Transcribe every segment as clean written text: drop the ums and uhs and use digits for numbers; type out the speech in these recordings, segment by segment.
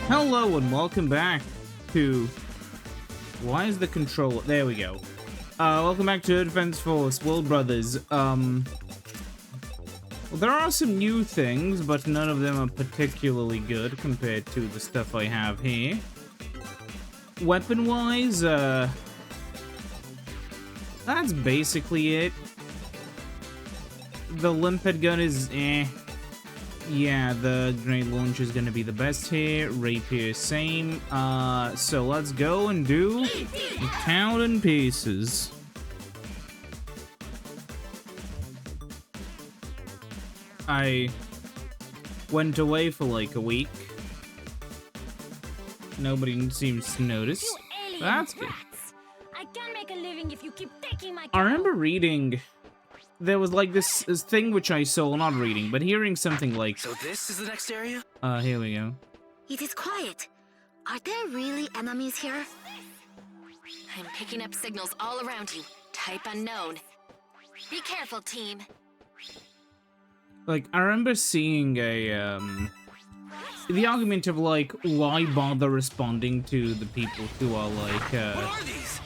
Hello and welcome back to... Why is the controller... There we go. Welcome back to Defense Force, World Brothers. Well, there are some new things, but none of them are particularly good compared to the stuff I have here. Weapon-wise, that's basically it. The limpet gun is eh. Yeah, the grenade launcher is gonna be the best here. Rapier, same. So let's go and do count in pieces. I went away for like a week. Nobody seems to notice. That's good. I can't make a living if you keep taking my I remember reading... There was like this thing which I saw, not reading, but hearing something like... So this is the next area? Here we go. It is quiet. Are there really enemies here? I'm picking up signals all around you. Type unknown. Be careful, team. Like, I remember seeing a, the argument of, like, why bother responding to the people who are, like, What are these?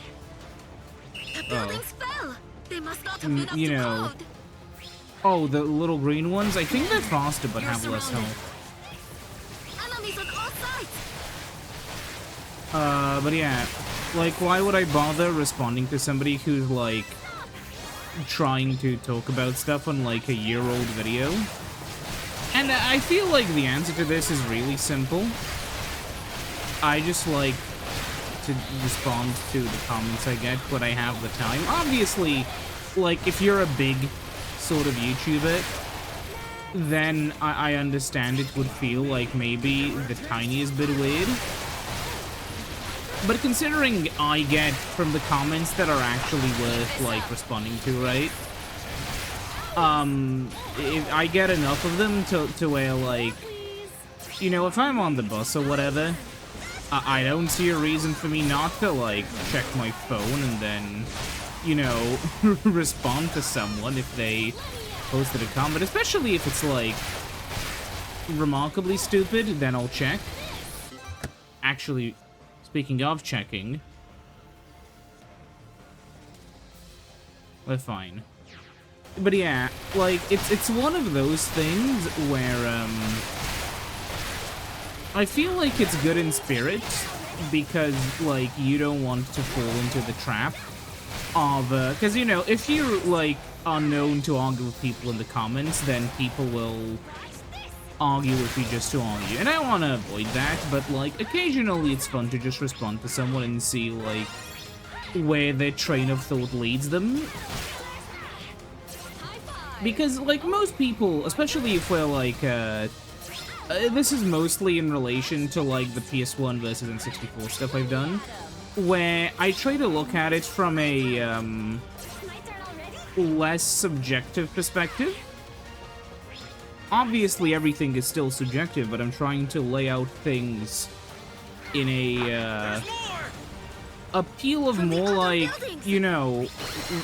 The buildings fell. They must not have been up you to know... code. Oh, the little green ones? I think they're faster, but have less health. Enemies on all sides. But yeah. Like, why would I bother responding to somebody who's, like, trying to talk about stuff on, like, a year-old video? And I feel like the answer to this is really simple. I just like to respond to the comments I get when I have the time. Obviously, like, if you're a big sort of YouTuber, then I understand it would feel like maybe the tiniest bit weird. But considering I get from the comments that are actually worth, like, responding to, right? If I get enough of them to where, like, you know, if I'm on the bus or whatever, I don't see a reason for me not to, like, check my phone and then, you know, respond to someone if they posted a comment, especially if it's, like, remarkably stupid, then I'll check. Actually, speaking of checking, we're fine. But yeah, like, it's one of those things where, I feel like it's good in spirit, because, like, you don't want to fall into the trap of, because, you know, if you're, like, unknown to argue with people in the comments, then people will argue with you just to argue. And I want to avoid that, but, like, occasionally it's fun to just respond to someone and see, like, where their train of thought leads them. Because, like, most people, especially if we're, like, this is mostly in relation to, like, the PS1 versus N64 stuff I've done, where I try to look at it from a, less subjective perspective. Obviously, everything is still subjective, but I'm trying to lay out things in a, appeal of more like, you know,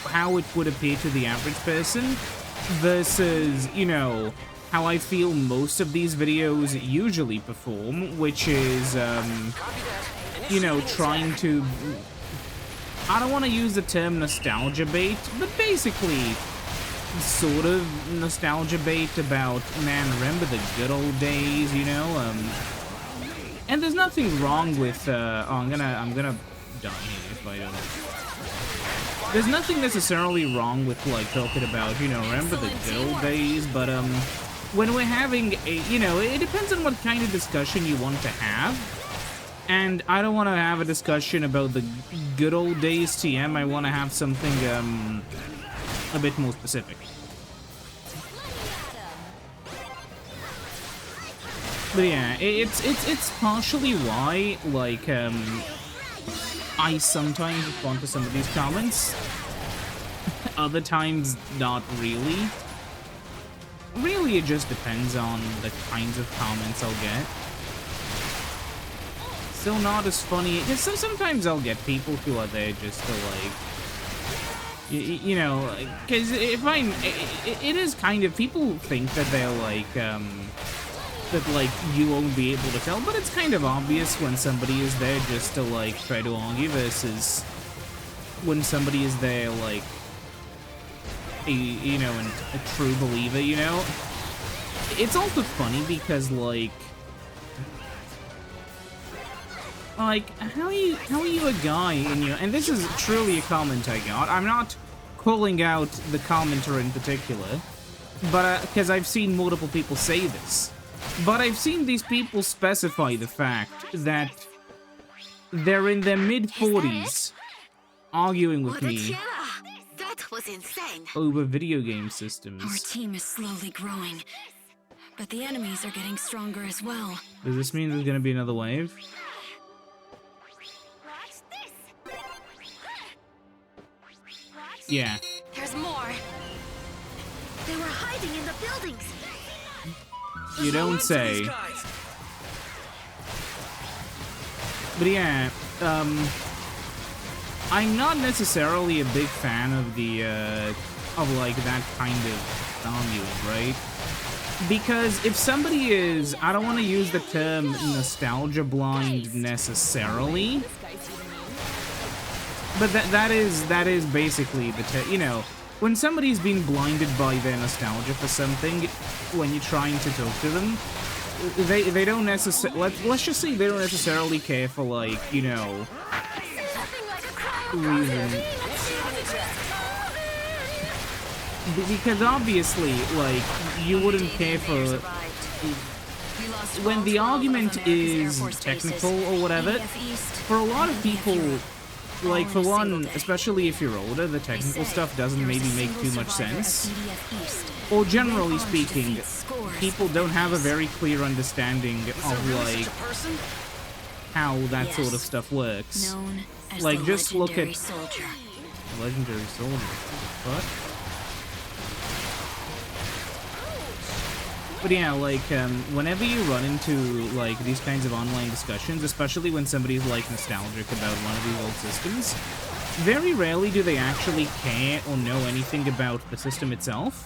how it would appear to the average person, versus, you know, how I feel most of these videos usually perform, which is, you know, trying to... I don't want to use the term nostalgia bait, but basically, sort of nostalgia bait about, man, remember the good old days, you know? And there's nothing wrong with, oh, I'm gonna die here if I don't... There's nothing necessarily wrong with, like, talking about, you know, remember the good old days, but, when we're having a, you know, it depends on what kind of discussion you want to have. And I don't want to have a discussion about the good old days TM. I want to have something, a bit more specific. But yeah, it's partially why, like, I sometimes respond to some of these comments. Other times, not really. Really, it just depends on the kinds of comments I'll get. Still not as funny. So sometimes I'll get people who are there just to, like, you know, because if it is kind of, people think that they're, like, that, like, you won't be able to tell, but it's kind of obvious when somebody is there just to, like, try to argue versus when somebody is there, like, you know, a true believer, you know? It's also funny because, like, how are you a guy in your... And this is truly a comment I got. I'm not calling out the commenter in particular, but, because I've seen multiple people say this. But I've seen these people specify the fact that they're in their mid-40s arguing with me That was insane. over video game systems. Our team is slowly growing, but the enemies are getting stronger as well. Does this mean there's gonna be another wave? Yeah. There's more. They were hiding in the buildings. You don't say. But yeah, I'm not necessarily a big fan of the, of like that kind of arguing, right? Because if somebody is, I don't want to use the term nostalgia blind necessarily, but that is basically the you know, when somebody's been blinded by their nostalgia for something, when you're trying to talk to them, they don't necessarily, let's just say they don't necessarily care for, like, you know, reason. Because obviously, like, you wouldn't care for... When the argument is technical or whatever, for a lot of people, like, for one, especially if you're older, the technical stuff doesn't maybe make too much sense. Or generally speaking, people don't have a very clear understanding of, like, how that sort of stuff works. Like, just look at... Legendary Soldier. What? But yeah, like, whenever you run into, like, these kinds of online discussions, especially when somebody's, like, nostalgic about one of these old systems, very rarely do they actually care or know anything about the system itself.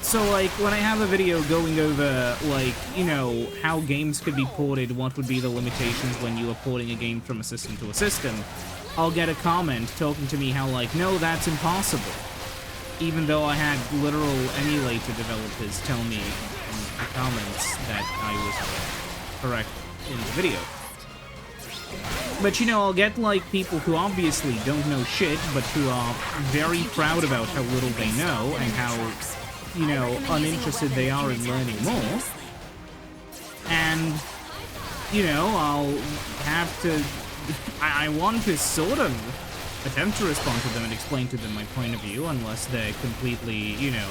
So, like, when I have a video going over, like, you know, how games could be ported, what would be the limitations when you are porting a game from a system to a system, I'll get a comment talking to me how, like, no, that's impossible. Even though I had literal emulator developers tell me in the comments that I was correct in the video. But, you know, I'll get, like, people who obviously don't know shit, but who are very proud about how little they know and how, you know, uninterested they are in learning more. And, you know, I'll have to... I want to sort of attempt to respond to them and explain to them my point of view, unless they're completely, you know,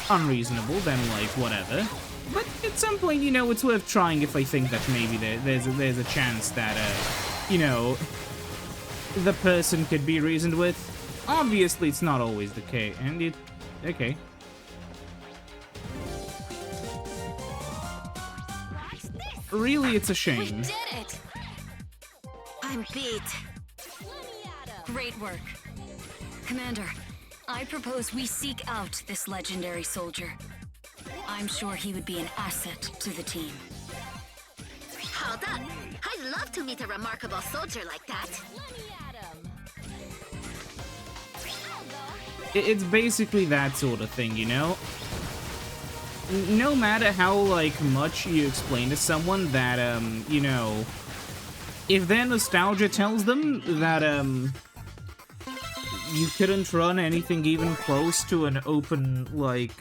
unreasonable, then, like, whatever. But at some point, you know, it's worth trying if I think that maybe there's a chance that, you know, the person could be reasoned with. Obviously, it's not always the case, and it... Okay. Really, it's a shame. We did it! I'm beat. Great work. Commander, I propose we seek out this legendary soldier. I'm sure he would be an asset to the team. Hold up. I'd love to meet a remarkable soldier like that. It's basically that sort of thing, you know? No matter how, like, much you explain to someone that, you know, if their nostalgia tells them that, you couldn't run anything even close to an open, like...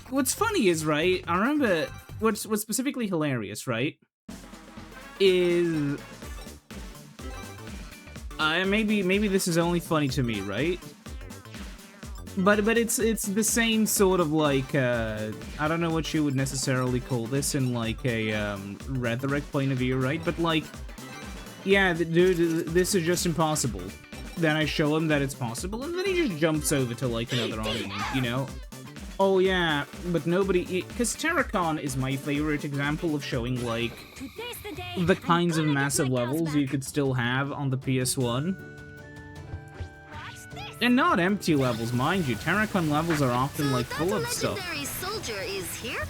What's funny is, right, I remember... What's specifically hilarious, right, is... maybe this is only funny to me, right? But it's the same sort of, like, I don't know what you would necessarily call this in, like, a, rhetoric point of view, right? But, like, yeah, dude, this is just impossible. Then I show him that it's possible, and then he just jumps over to, like, another argument, you know? Oh, yeah, but nobody... Because Terracon is my favorite example of showing, like, the kinds of massive levels you could still have on the PS1. And not empty levels, mind you. Terracon levels are often, like, full of stuff. Legendary soldier is here?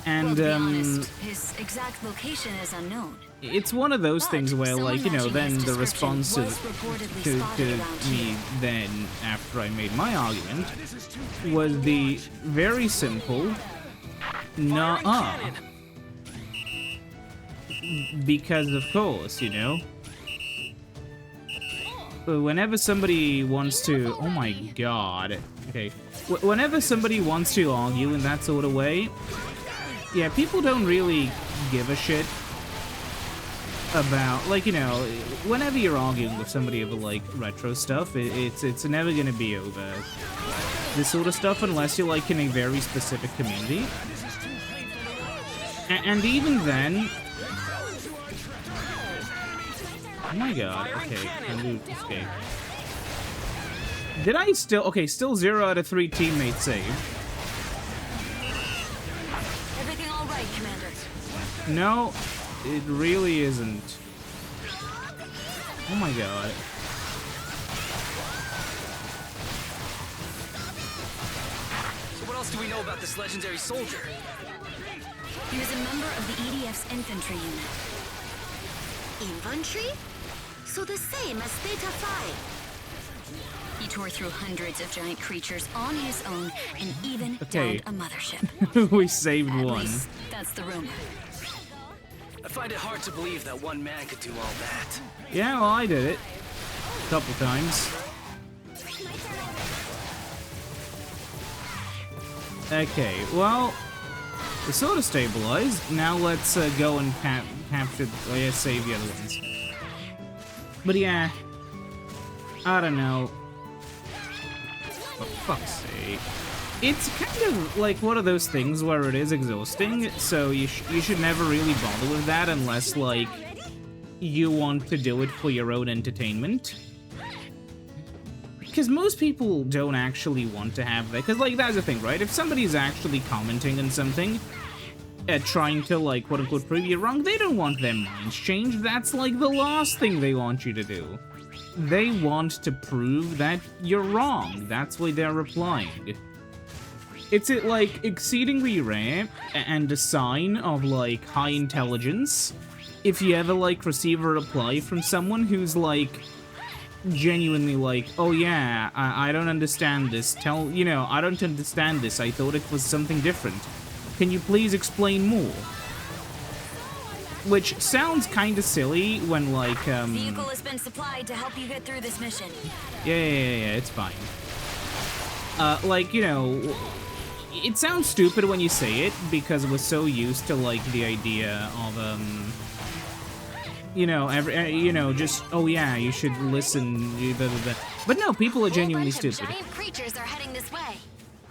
And, Well, to be honest, his exact location is unknown. it's one of those things where, Someone like, you know, matching then his the description response was reportedly to spotted around me here. then, after I made my argument, was the very simple, nuh-uh. Because, of course, you know. Whenever somebody wants to... Oh my god. Okay. Whenever somebody wants to argue in that sort of way, yeah, people don't really give a shit about, like, you know, whenever you're arguing with somebody over, like, retro stuff, it's never gonna be over this sort of stuff unless you're, like, in a very specific community. And even then... Oh my god, okay, loot escape. Did I still... Okay, still 0 out of 3 teammates saved. Everything all right, Commander? No, it really isn't. Oh my god. So what else do we know about this legendary soldier? He was a member of the EDF's infantry unit. Infantry? So the same as Theta Phi. He tore through hundreds of giant creatures on his own and even Okay. downed a mothership. We saved At one. least, that's the rumor. I find it hard to believe that one man could do all that. Yeah, well, I did it. A couple times. Okay, well, we're sort of stabilized. Now let's go and capture... Oh yeah, save the other ones. But yeah, I don't know. For fuck's sake. It's kind of like one of those things where it is exhausting, so you should never really bother with that unless, like, you want to do it for your own entertainment. Because most people don't actually want to have that, because, like, that's the thing, right? If somebody's actually commenting on something, trying to, like, quote-unquote, prove you wrong, they don't want their minds changed. That's, like, the last thing they want you to do. They want to prove that you're wrong. That's why they're replying. It's, like, exceedingly rare and a sign of, like, high intelligence if you ever, like, receive a reply from someone who's, like, genuinely like, oh yeah, I don't understand this. You know, I don't understand this. I thought it was something different. Can you please explain more? Which sounds kind of silly when, like, Vehicle has been supplied to help you get through this mission. Yeah, it's fine. Like, you know, it sounds stupid when you say it because we're so used to, like, the idea of, you know, you know, just, oh yeah, you should listen, blah, blah, blah. But no, people are genuinely stupid. Giant creatures are heading this way.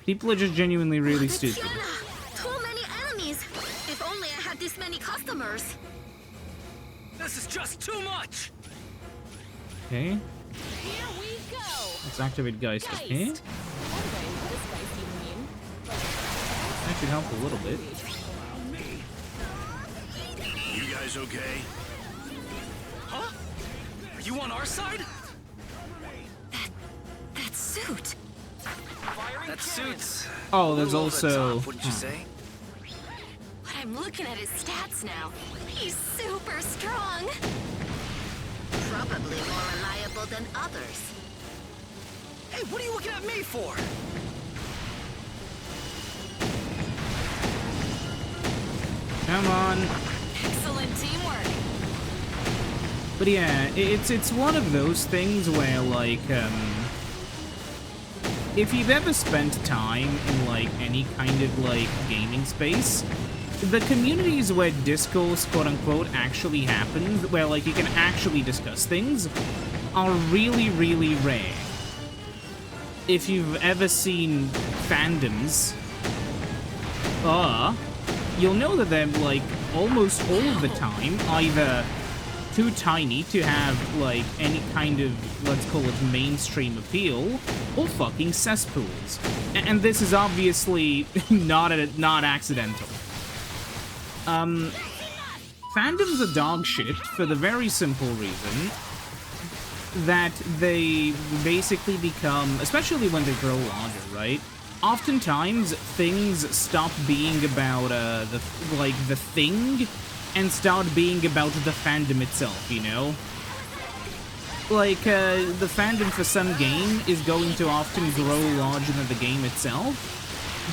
People are just genuinely really stupid. Too many enemies. If only I had this many customers. This is just too much! Okay, Here we go. let's activate Geist. Okay, Geist. Wondering what does Geist even mean? that should help a little bit. You guys okay? Huh? Are you on our side? That suit. That suits. Oh, there's a little over the also... top, wouldn't you say? But I'm looking at his stats now. He's super strong. Probably more reliable than others. Hey, what are you looking at me for? Come on. Excellent teamwork. But yeah, it's one of those things where, like, if you've ever spent time in, like, any kind of, like, gaming space, the communities where discourse, quote-unquote, actually happens, where, like, you can actually discuss things, are really, really rare. If you've ever seen fandoms, you'll know that they're, like, almost all of the time either too tiny to have, like, any kind of, let's call it, mainstream appeal, or fucking cesspools. And this is obviously not accidental. Fandoms are dog shit for the very simple reason that they basically become, especially when they grow larger, right? oftentimes things stop being about the thing and start being about the fandom itself, you know? Like, the fandom for some game is going to often grow larger than the game itself,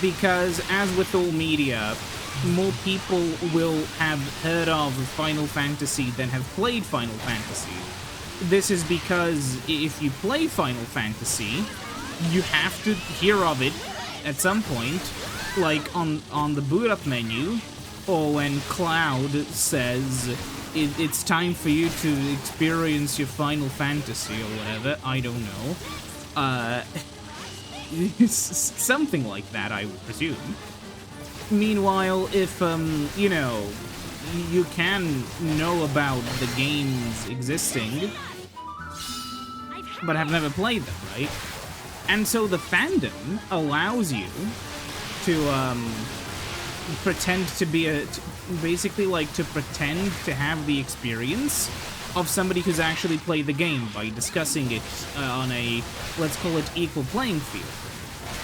because, as with all media, more people will have heard of Final Fantasy than have played Final Fantasy. This is because if you play Final Fantasy, you have to hear of it at some point, like on the boot up menu, or when Cloud says it's time for you to experience your Final Fantasy or whatever, I don't know. It's something like that, I would presume. Meanwhile, if, you know, you can know about the games existing, but have never played them, right? And so the fandom allows you to, pretend to be basically, like, to pretend to have the experience of somebody who's actually played the game by discussing it on a, let's call it, equal playing field.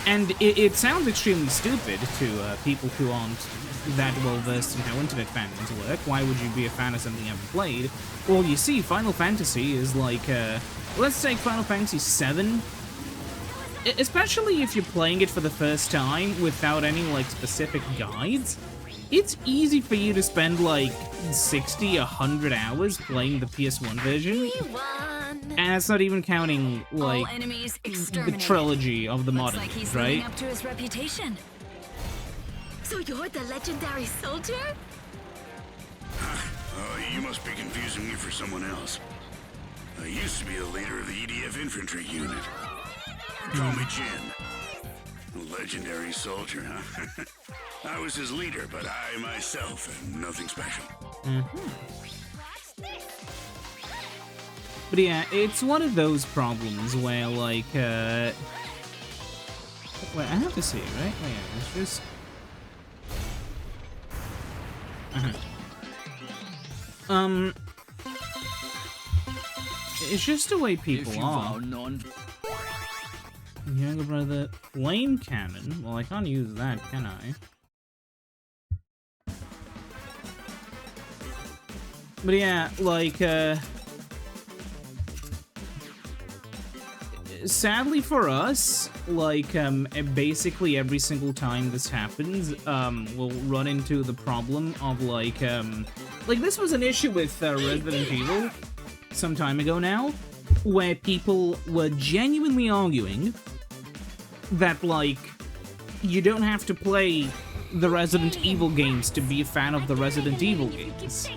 And it sounds extremely stupid to people who aren't that well-versed in how internet fandoms work. Why would you be a fan of something you haven't played? Well, you see, Final Fantasy is like, let's take Final Fantasy VII. Especially if you're playing it for the first time without any, like, specific guides, it's easy for you to spend, like, 60, 100 hours playing the PS1 version. And that's not even counting, like, the trilogy of the modern, like he's right? living up to his reputation. So you're the legendary soldier? You must be confusing me for someone else. I used to be the leader of the EDF infantry unit. Call me Jin. Legendary soldier, huh? I was his leader, but I myself am nothing special. But yeah, it's one of those problems where, like, wait, I have to see it, right? Oh, yeah, it's just... It's just the way people are. Younger brother, flame cannon? Well, I can't use that, can I? But yeah, like, sadly for us, like, basically every single time this happens, we'll run into the problem of, like this was an issue with Resident Evil some time ago now, where people were genuinely arguing that, like, you don't have to play the Resident Evil games to be a fan of the Resident Evil games.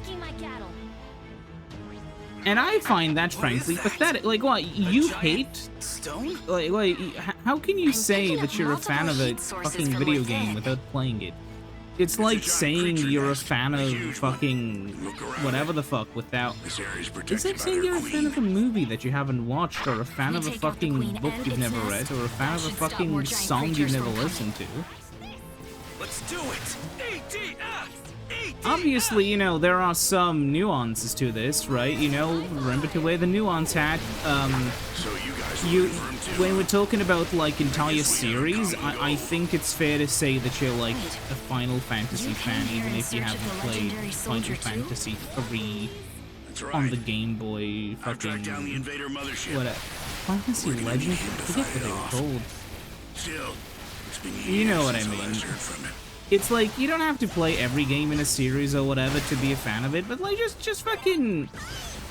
And I find that, frankly, pathetic. Like, what, you hate... Stone? Like, how can you say that you're a fan of a fucking video game without playing it? It's like saying you're a fan of fucking whatever the fuck without... It's like saying you're a fan of a movie that you haven't watched, or a fan of a fucking book you've never read, or a fan of a fucking song you've never listened to. Let's do it! ADF! Obviously, you know, there are some nuances to this, right? You know, remember to wear the nuance hat. So you guys when we're talking about, like, entire series, I think it's fair to say that you're, like, a Final Fantasy fan, even if you haven't played Final Fantasy 3 on the Game Boy, fucking... down the invader mothership. What? Fantasy Legends? I forget what they were called. Still, it's been You know years what I since the mean. last heard from it. It's like, you don't have to play every game in a series or whatever to be a fan of it, but, like, just fucking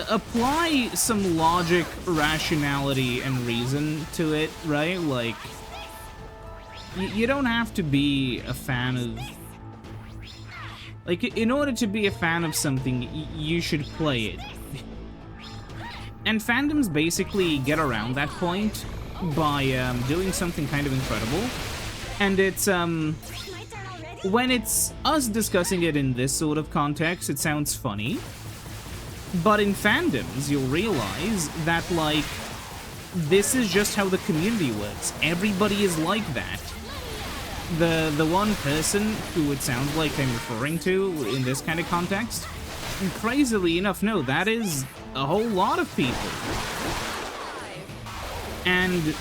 apply some logic, rationality, and reason to it, right? Like, you don't have to be a fan of... Like, in order to be a fan of something, you should play it. And fandoms basically get around that point by doing something kind of incredible. And it's, when it's us discussing it in this sort of context, it sounds funny. But in fandoms, you'll realize that, like, this is just how the community works. Everybody is like that. The one person who it sounds like I'm referring to in this kind of context, crazily enough, no, that is a whole lot of people. And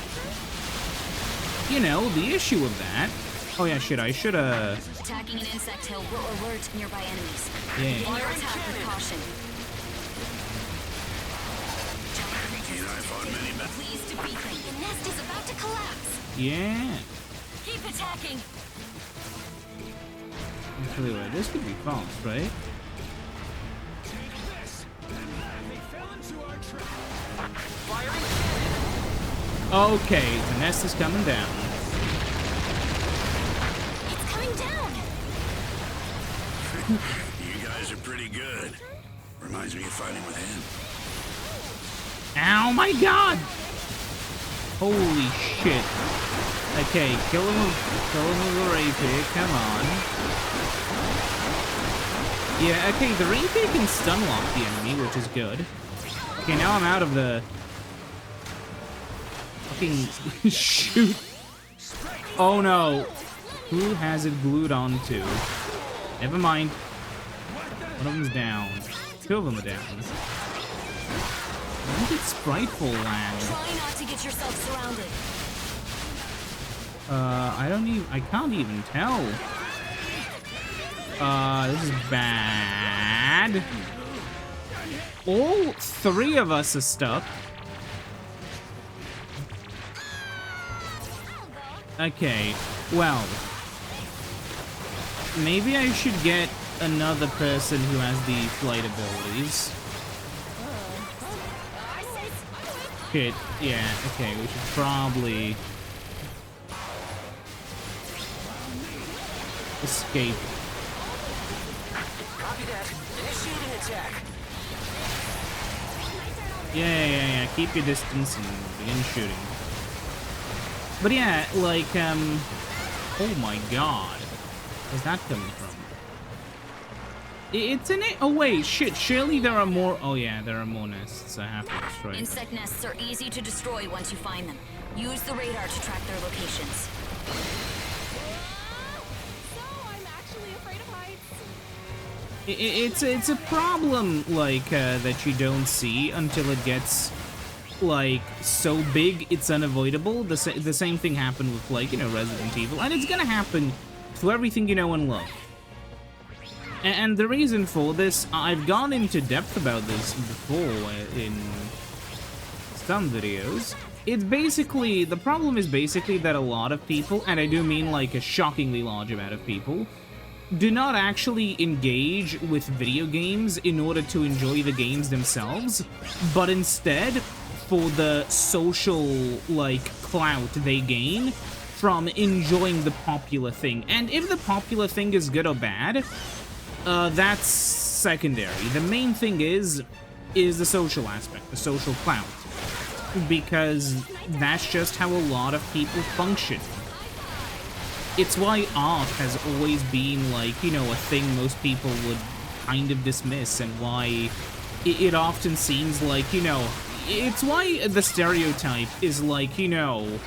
you know, the issue of that... Oh yeah, shit, I should've... Attacking an insect hill will alert nearby enemies. Yeah. Fire attack with caution. Please defeat them. The nest is about to collapse. Yeah. Keep attacking. Actually, wait, this could be fast, right? Okay, the nest is coming down. It's coming down. You guys are pretty good. Reminds me of fighting with him. Ow, my god! Holy shit. Okay, kill him with the rapier, come on. Yeah, okay, the rapier can stun lock the enemy, which is good. Okay, now I'm out of the... Fucking shoot. Oh no. Who has it glued onto? Never mind. One of them's down. Two of them are down. When did Spriteful land? Try not to get yourself surrounded. I can't even tell. This is bad. All three of us are stuck. Okay, well. Maybe I should get another person who has the flight abilities. Shit, yeah, okay, we should probably escape. Copy that. Initiate an attack. Yeah, keep your distance and begin shooting. But yeah, like, oh my god. Where's that coming from? It's in it? Oh wait, shit, surely there are more. Oh yeah, there are more nests I have to destroy. Insect nests are easy to destroy once you find them. Use the radar to track their locations. So I'm actually afraid of heights. It's a problem, like, that you don't see until it gets, like, so big it's unavoidable. The same thing happened with, like, you know, Resident Evil, and it's gonna happen to everything you know and love. And the reason for this, I've gone into depth about this before in some videos. It's basically, the problem is basically that a lot of people, and I do mean like a shockingly large amount of people, do not actually engage with video games in order to enjoy the games themselves, but instead for the social, like, clout they gain from enjoying the popular thing. And if the popular thing is good or bad, that's secondary. The main thing is the social aspect, the social clout. Because that's just how a lot of people function. It's why art has always been, like, you know, a thing most people would kind of dismiss, and why it often seems like, you know, it's why the stereotype is like, you know,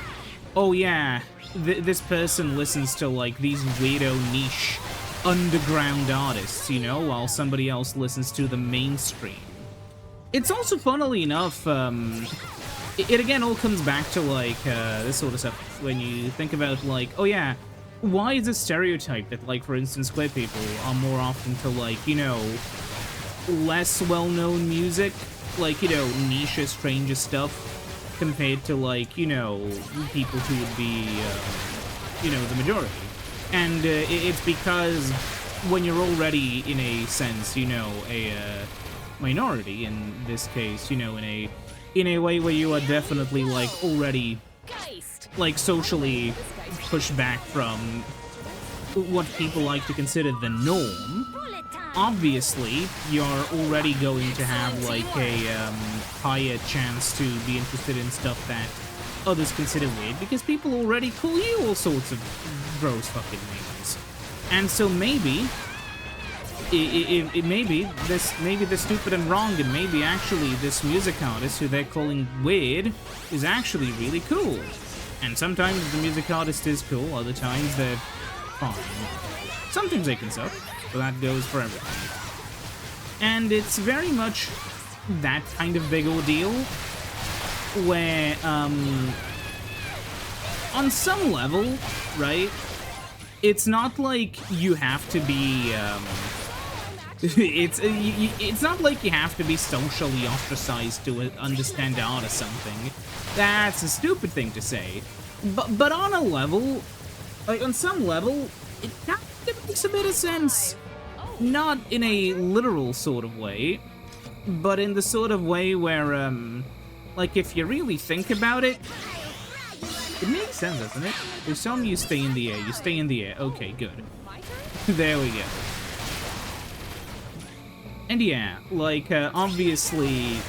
oh yeah, this person listens to, like, these weirdo niche underground artists, you know, while somebody else listens to the mainstream. It's also, funnily enough, it again all comes back to, like, this sort of stuff, when you think about, like, oh yeah, why is it stereotype that, like, for instance, queer people are more often to, like, you know, less well-known music, like, you know, niche, stranger stuff, compared to, like, you know, people who would be, you know, the majority. And it's because when you're already, in a sense, you know, a minority, in this case, you know, in a way where you are definitely, like, already, like, socially pushed back from what people like to consider the norm, obviously, you're already going to have, like, a higher chance to be interested in stuff that others consider weird, because people already call you all sorts of gross fucking names. And so maybe, maybe they're stupid and wrong, and maybe actually this music artist who they're calling weird is actually really cool. And sometimes the music artist is cool, other times they're fine. Sometimes they can suck, but that goes for everything. And it's very much that kind of big ordeal, where, on some level, right, it's not like you have to be, it's not like you have to be socially ostracized to understand art or something. That's a stupid thing to say. But on a level, like, on some level, it kind of makes a bit of sense. Not in a literal sort of way, but in the sort of way where, like, if you really think about it, it makes sense, doesn't it? There's some you stay in the air, you stay in the air. Okay, good. There we go. And yeah, like, obviously,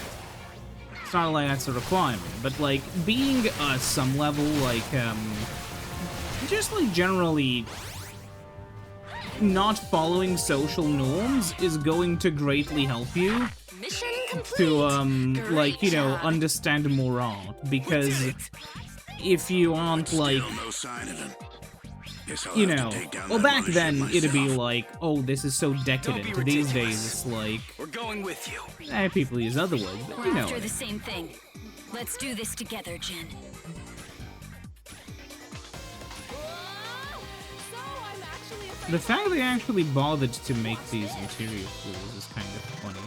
it's not like that's a requirement, but, like, being some level, like, just, like, generally not following social norms is going to greatly help you to, like, you know, understand more art, because if you aren't, like, you know, well, back then, it'd be like, oh, this is so decadent. These days, it's like, we're going with you. People use other words, but you know. After the same thing. Let's do this together, Jin. The fact they actually bothered to make these interior floors is kind of funny.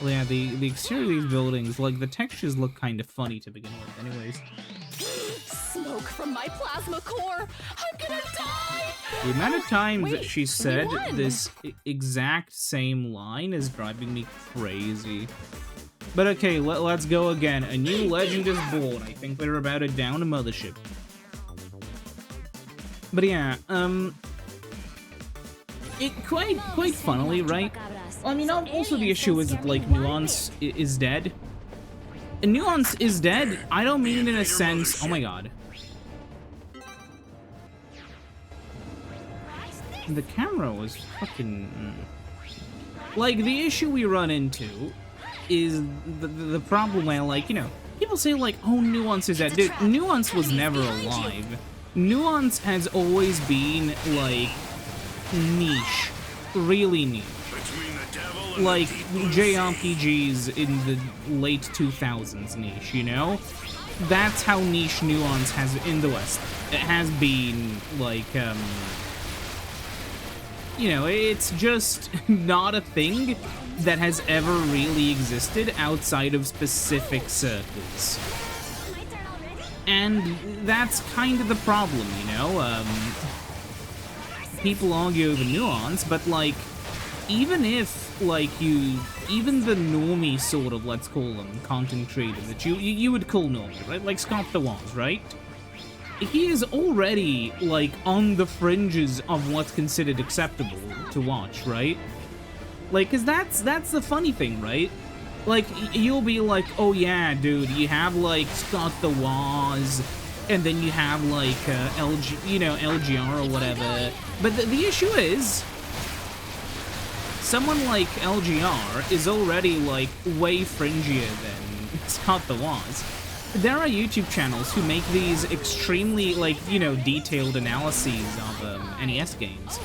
Well, yeah, the exterior of these buildings, like, the textures look kind of funny to begin with, anyways. Smoke from my plasma core! I'm gonna die! The amount of times that she said won! this exact same line is driving me crazy. But okay, let's go again. A new legend is born. I think we're about to down a mothership. But yeah, it quite funnily, right? I mean, also the issue is that, like, Nuance is dead. And Nuance is dead. I don't mean it in a sense. Oh my god. The camera was fucking. Like, the issue we run into is the problem where, like, you know, people say, like, oh, Nuance is dead. Dude, Nuance was never alive. Nuance has always been, like, niche. Really niche. Like, JRPGs in the late 2000s niche, you know? That's how niche Nuance has, in the West. It has been, like, you know, it's just not a thing that has ever really existed outside of specific circles. And that's kind of the problem, you know? People argue over Nuance, but, like, even if, like, even the normie sort of, let's call them, content creator that you would call normie, right? Like Scott the Was, right? He is already, like, on the fringes of what's considered acceptable to watch, right? Like, cause that's the funny thing, right? Like, you'll be like, oh yeah, dude, you have, like, Scott the Was, and then you have, like, LGR or whatever. But the issue is, someone like LGR is already, like, way fringier than Scott the Was. There are YouTube channels who make these extremely, like, you know, detailed analyses of NES games.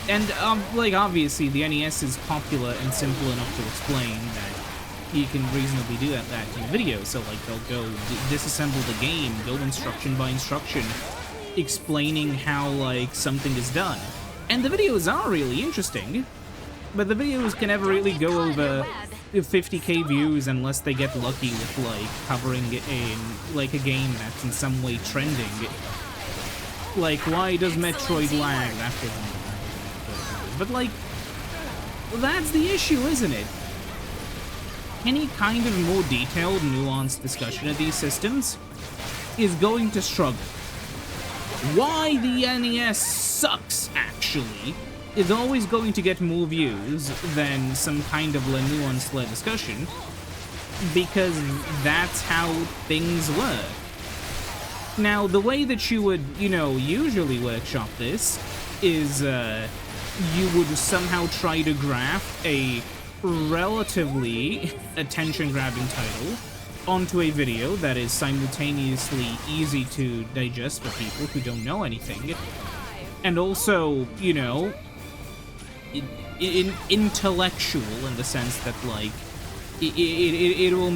And, like, obviously, the NES is popular and simple enough to explain that you can reasonably do that in a video. So, like, they'll go disassemble the game, go instruction by instruction, explaining how, like, something is done. And the videos are really interesting, but the videos can never really go over 50k views unless they get lucky with, like, covering a game that's in some way trending. Like, why does Metroid lag? That was one of the but, like, that's the issue, isn't it? Any kind of more detailed, nuanced discussion of these systems is going to struggle. Why the NES sucks, actually, is always going to get more views than some kind of nuanced discussion, because that's how things work. Now, the way that you would, you know, usually workshop this is, you would somehow try to graft a relatively attention-grabbing title onto a video that is simultaneously easy to digest for people who don't know anything, and also, you know, intellectual in the sense that, like, it'll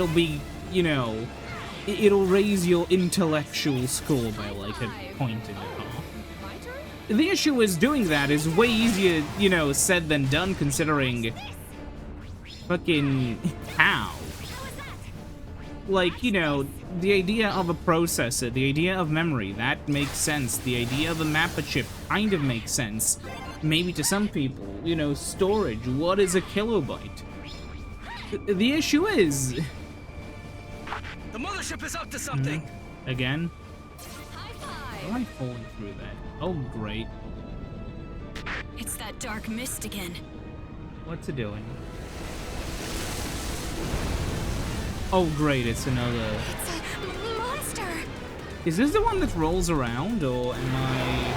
be, you know, it'll raise your intellectual score by like a point and a half. The issue is doing that is way easier, you know, said than done, considering fucking how. Like, you know, the idea of a processor, the idea of memory, that makes sense. The idea of a mapper chip kind of makes sense. Maybe to some people, you know, storage, what is a kilobyte? The issue is... The mothership is up to something! Again? Why am I falling through that? Oh, great. It's that dark mist again. What's it doing? Oh, great, it's another... It's a monster! Is this the one that rolls around, or am I...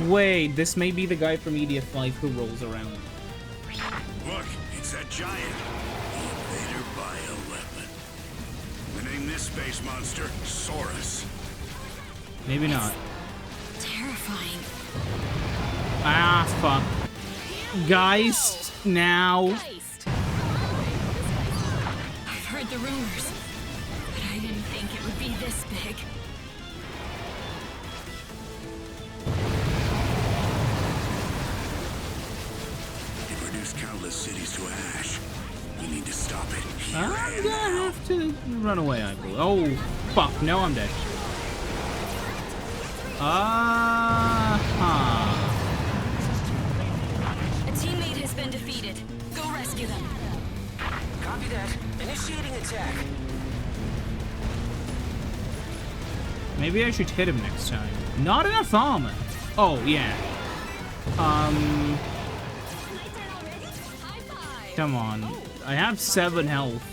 Wait, this may be the guy from EDF 5 who rolls around. Look, it's that giant. The invader bioweapon. We name this space monster Saurous. Maybe not. Terrifying. Ah, fuck. Guys, now. I've heard the rumors, but I didn't think it would be this big. It reduced countless cities to ash. We need to stop it. I'm gonna have to run away, I believe. Oh, fuck. No, I'm dead. A teammate has been defeated. Go rescue them. Copy that. Initiating attack. Maybe I should hit him next time. Not enough armor. Oh, yeah. Come on. I have 7 health.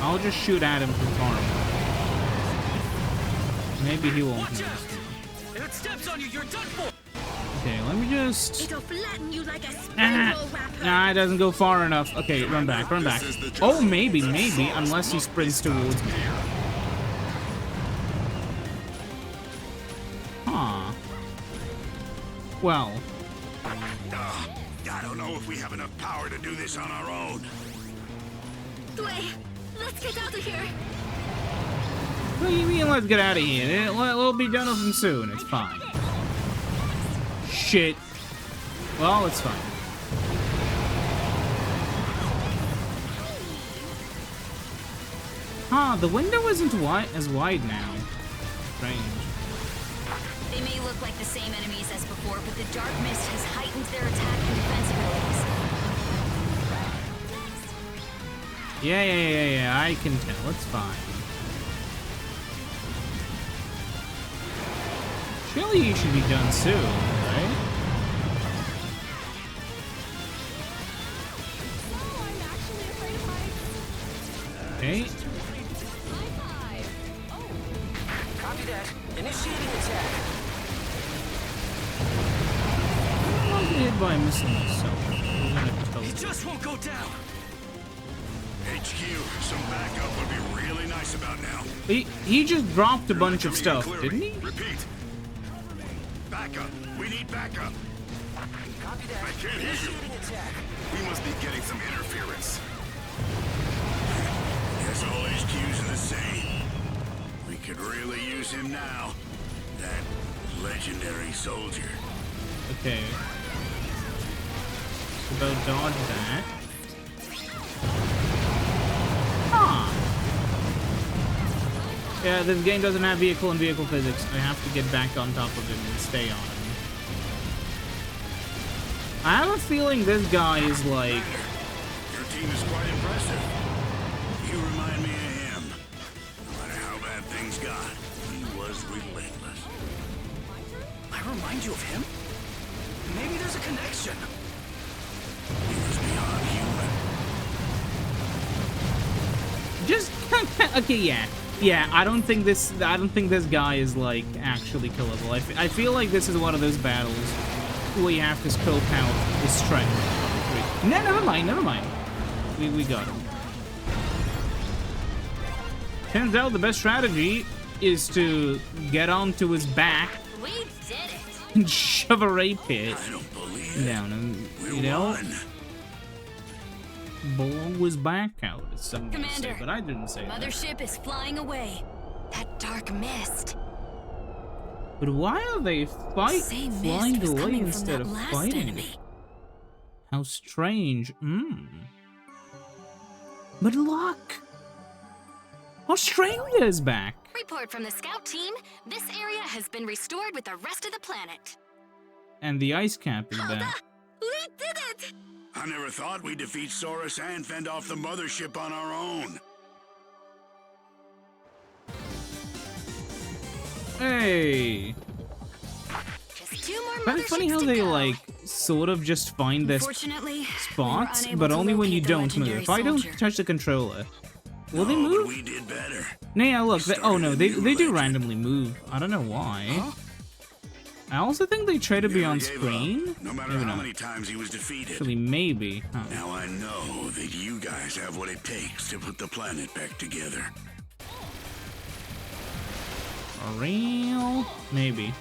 I'll just shoot at him from far away. Maybe he won't notice me. If it steps on you, you're done for! Okay, let me just... It'll flatten you like a spiral wrapper. Nah, it doesn't go far enough. Okay, run back, run back. Oh, maybe, unless he sprints towards me. Huh. Well. I don't know if we have enough power to do this on our own. Wait, let's get out of here. What do you mean, let's get out of here? We'll be done with him soon. It's fine. Shit. Well, it's fine. Huh, the window isn't as wide now. Strange. They may look like the same enemies as before, but the dark mist has heightened their attack and defense abilities. Yeah, I can tell. It's fine. Surely you should be done soon, right? Okay. Copy that. Initiating attack. I'm hit by missing myself. It just won't go down. HQ, some backup would be really nice about now. He just dropped a bunch of stuff, didn't he? Repeat. Backup. We need backup. Copy that. I can't hear you. Initiating attack. We must be getting some interference. Guess all HQs are the same. We could really use him now. That legendary soldier. Okay. About dodge that. Huh. Yeah, this game doesn't have vehicle and vehicle physics. I have to get back on top of him and stay on him. I have a feeling this guy is like... Your team is quite impressive. You remind me of him. No matter how bad things got, he was relentless. I remind you of him? Maybe there's a connection. He was beyond human. Just... okay, yeah, I don't think this guy is, like, actually killable. I feel like this is one of those battles where you have to scope out the strength. No, never mind. We got him. Turns out the best strategy is to get onto his back We did it. and shove a rapier I don't believe it. down him. We You know? won. Blow his back out, as some would say, Commander, but I didn't say that. Mothership is flying away. That dark mist. But why are they Same mist flying was away coming from instead that of last fighting? enemy. How strange. But look! Australia's back! Report from the scout team. This area has been restored with the rest of the planet. And the ice cap is back. We did it! I never thought we'd defeat Saurous and fend off the mothership on our own. Hey! Just 2 more Kind of funny how motherships to they, go. like, sort of just find their Unfortunately, spots, we were unable but to only when you locate the don't move. legendary If I don't soldier. touch the controller, will they No, but move? we did better. No, yeah, look. Oh no, they do Legend. randomly move. I don't know why. I also think they try to be Never on gave up, screen. no matter Maybe how not. many times he was defeated. Actually, maybe. Huh. Now I know that you guys have what it takes to put the planet back together. For real? Maybe.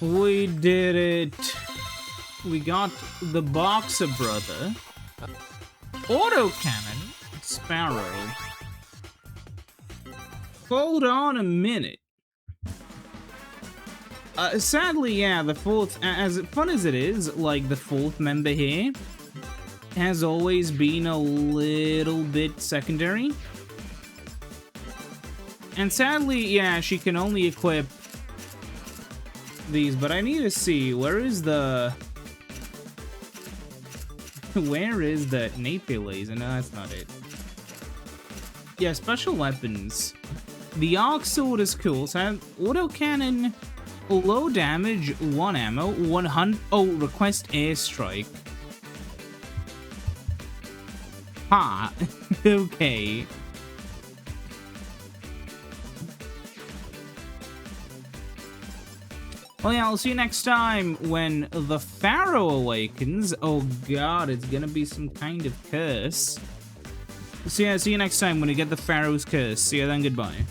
We did it. We got the Boxer brother. Autocannon. Sparrow. Hold on a minute. Sadly, yeah, the fourth, as fun as it is, like, the fourth member here has always been a little bit secondary. And sadly, yeah, she can only equip these, but I need to see, where is the Napier laser? No, that's not it. Yeah, special weapons. The arc sword is cool. So autocannon, low damage, 1 ammo, 100. Oh, request airstrike. Ha. Okay. Well, yeah, I'll see you next time when the Pharaoh awakens. Oh god, it's gonna be some kind of curse. So yeah, see you next time when you get the Pharaoh's curse. See you then, goodbye.